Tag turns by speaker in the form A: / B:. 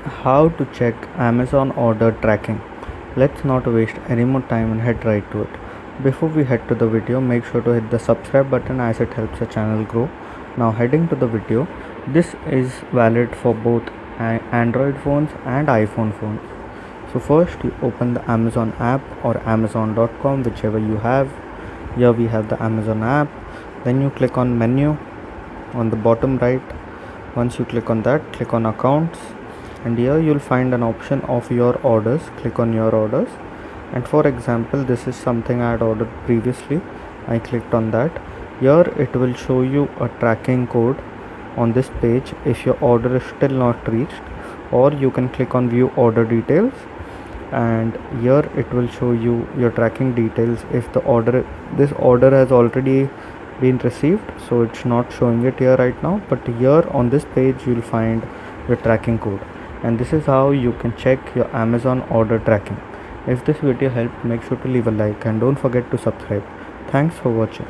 A: How to check Amazon order tracking. Let's not waste any more time and head right to it. Before we head to the video, make sure to hit the subscribe button as it helps the channel grow. Now heading to the video, this is valid for both Android phones and iPhone phones. So first you open the Amazon app or amazon.com, whichever you have. Here we have the Amazon app. Then you click on menu on the bottom right. Once you click on that, click on accounts, and here you'll find an option of your orders. Click on your orders, and for example this is something I had ordered previously. I clicked on that. Here it will show you a tracking code on this page if your order is still not reached, or you can click on view order details, and here it will show you your tracking details. If this order has already been received, so it's not showing it here right now, but here on this page you'll find your tracking code, and this is how you can check your Amazon order tracking. If this video helped, make sure to leave a like and don't forget to subscribe. Thanks for watching.